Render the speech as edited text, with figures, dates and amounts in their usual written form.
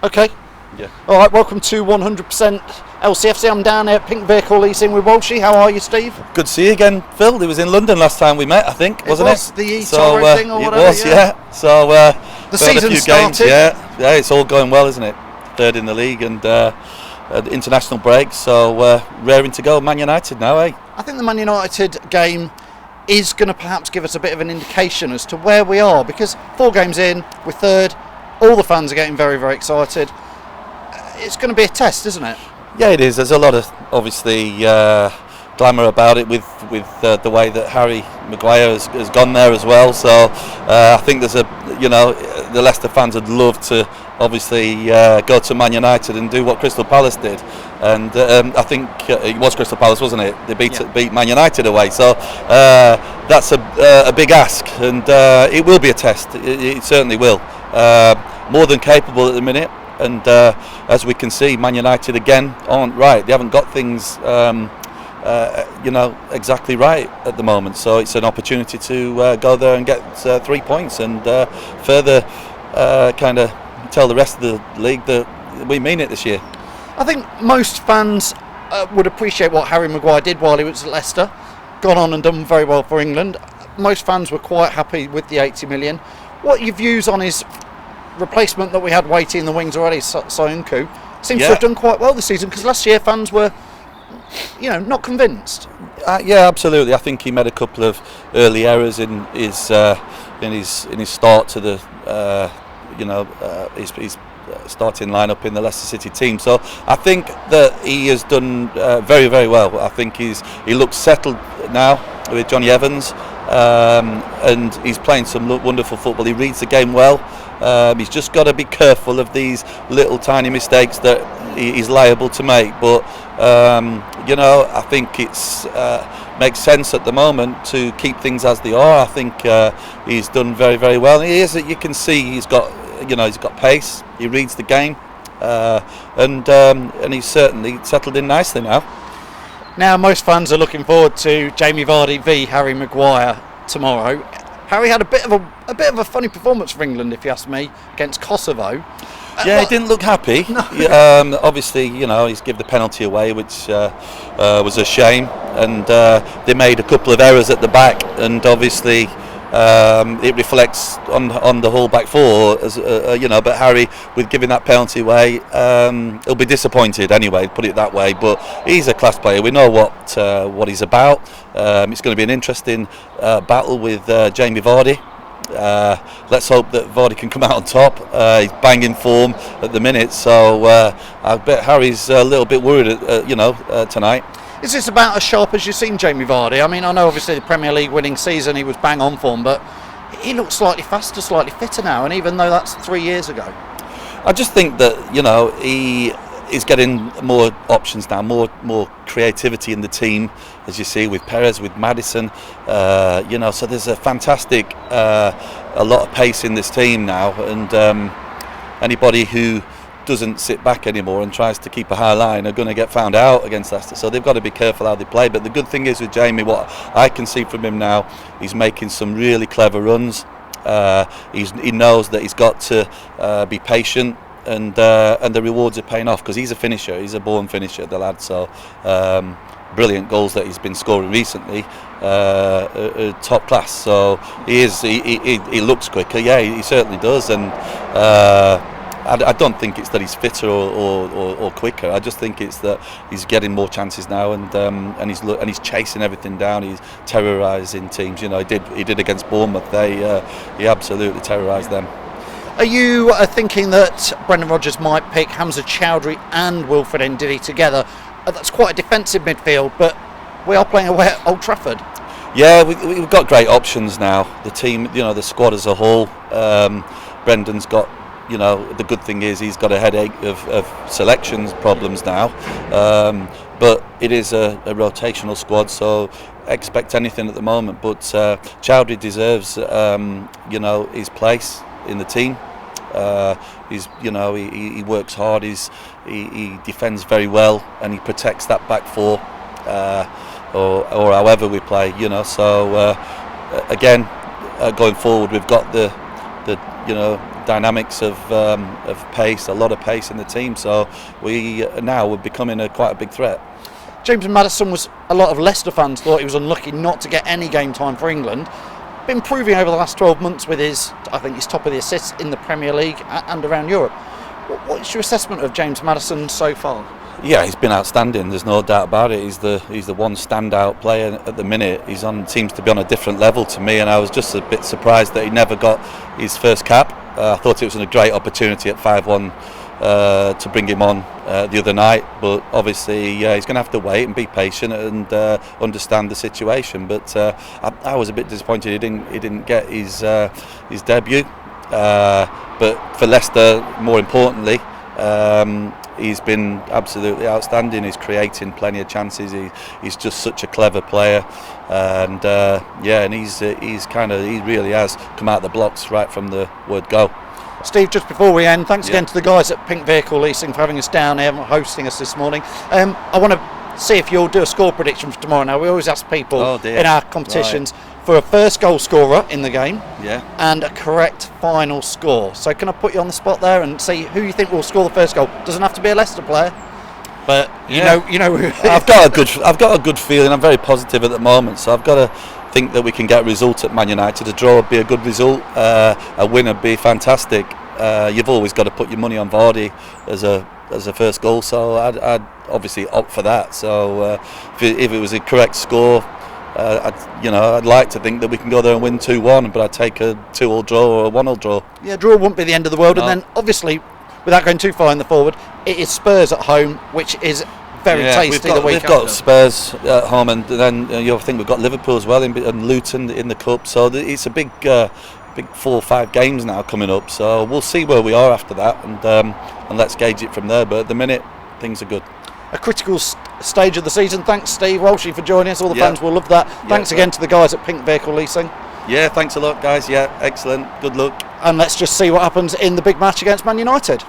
Okay. Yeah. All right, welcome to 100% LCFC. I'm down here at Pink Vehicle Leasing with Walshy. How are you, Steve? Good to see you again, Phil. It was in London last time we met, I think, wasn't it? The eToro thing or whatever. It was, yeah. So the season started. Games, yeah, it's all going well, isn't it? Third in the league and international break, so raring to go. Man United now, eh? I think the Man United game is going to perhaps give us a bit of an indication as to where we are, because 4 games in, we're third. All the fans are getting very, very excited. It's going to be a test, isn't it? Yeah, it is. There's a lot of, obviously, glamour about it with the way that Harry Maguire has gone there as well. So I think there's the Leicester fans would love to obviously go to Man United and do what Crystal Palace did. And I think it was Crystal Palace, wasn't it? They beat Man United away. So that's a big ask, and it will be a test. It certainly will. More than capable at the minute. And as we can see, Man United again aren't right. They haven't got things, exactly right at the moment. So it's an opportunity to go there and get 3 points and further kind of tell the rest of the league that we mean it this year. I think most fans would appreciate what Harry Maguire did while he was at Leicester. Gone on and done very well for England. Most fans were quite happy with the 80 million. What are your views on his replacement that we had waiting in the wings already, Soyuncu? Seems to have done quite well this season, because last year fans were, not convinced. Yeah, absolutely. I think he made a couple of early errors in his start to the his starting lineup in the Leicester City team. So I think that he has done very, very well. I think he looks settled now with Johnny Evans, and he's playing some wonderful football. He reads the game well. He's just got to be careful of these little tiny mistakes that he's liable to make. But I think it's makes sense at the moment to keep things as they are. I think he's done very, very well. You can see he's got pace. He reads the game, and he's certainly settled in nicely now. Now most fans are looking forward to Jamie Vardy v Harry Maguire tomorrow. Harry had a bit of a funny performance for England, if you ask me, against Kosovo. He didn't look happy. No. Obviously, he's given the penalty away, which was a shame, and they made a couple of errors at the back, and obviously it reflects on the whole back four, But Harry, with giving that penalty away, he'll be disappointed anyway. Put it that way. But he's a class player. We know what he's about. It's going to be an interesting battle with Jamie Vardy. Let's hope that Vardy can come out on top. He's banging form at the minute, so I bet Harry's a little bit worried, tonight. Is this about as sharp as you've seen Jamie Vardy? I mean, I know obviously the Premier League winning season he was bang on form, but he looks slightly faster, slightly fitter now, and even though that's 3 years ago. I just think that he is getting more options now, more creativity in the team, as you see with Perez, with Maddison. So there's a fantastic, a lot of pace in this team now, and anybody who doesn't sit back anymore and tries to keep a high line are going to get found out against Leicester. So they've got to be careful how they play. But the good thing is with Jamie, what I can see from him now, he's making some really clever runs. He knows that he's got to be patient, and the rewards are paying off, because he's a finisher. He's a born finisher, the lad. So brilliant goals that he's been scoring recently, top class. So he looks quicker. Yeah, he certainly does, and I don't think it's that he's fitter or quicker. I just think it's that he's getting more chances now, and he's chasing everything down. He's terrorising teams. He did against Bournemouth. He absolutely terrorised them. Are you thinking that Brendan Rodgers might pick Hamza Chowdhury and Wilfred Ndidi together? That's quite a defensive midfield, but we are playing away at Old Trafford. Yeah, we've got great options now. The team, the squad as a whole. Brendan's got. The good thing is he's got a headache of selections problems now, but it is a rotational squad, so expect anything at the moment. But Chowdhury deserves, his place in the team. He works hard. He defends very well, and he protects that back four, or however we play. Again, going forward, we've got the dynamics of pace, a lot of pace in the team. So we're becoming quite a big threat. James Maddison a lot of Leicester fans thought he was unlucky not to get any game time for England. Been proving over the last 12 months with he's top of the assists in the Premier League and around Europe. What's your assessment of James Maddison so far? Yeah, he's been outstanding. There's no doubt about it. He's the one standout player at the minute. Seems to be on a different level to me, and I was just a bit surprised that he never got his first cap. I thought it was a great opportunity at 5-1 to bring him on the other night, but obviously he's going to have to wait and be patient and understand the situation. But I was a bit disappointed he didn't get his debut. But for Leicester, more importantly, he's been absolutely outstanding. He's creating plenty of chances. He's just such a clever player, and and he really has come out of the blocks right from the word go. Steve, just before we end, thanks again to the guys at Pink Vehicle Leasing for having us down here and hosting us this morning. I want to see if you'll do a score prediction for tomorrow. Now, we always ask people in our competitions for a first goal scorer in the game and a correct final score. So can I put you on the spot there and see who you think will score the first goal? Doesn't have to be a Leicester player, but you know. I've got a good feeling. I'm very positive at the moment, so I've got to think that we can get a result at Man United. A draw would be a good result. A win would be fantastic. You've always got to put your money on Vardy as a first goal, so I'd obviously opt for that. So if it was a correct score, I'd like to think that we can go there and win 2-1, but I'd take a 2-2 draw or a 1-1 draw. Yeah, draw wouldn't be the end of the world. No. And then obviously, without going too far in the forward, it is Spurs at home, which is very tasty. We've got Spurs at home, and then I think we've got Liverpool as well, and Luton in the cup. So it's a big 4 or 5 games now coming up. So we'll see where we are after that, and let's gauge it from there. But at the minute, things are good. A critical stage of the season. Thanks, Steve Walshy, for joining us. All the fans will love that. Thanks again to the guys at Pink Vehicle Leasing. Yeah, thanks a lot, guys. Yeah, excellent. Good luck. And let's just see what happens in the big match against Man United.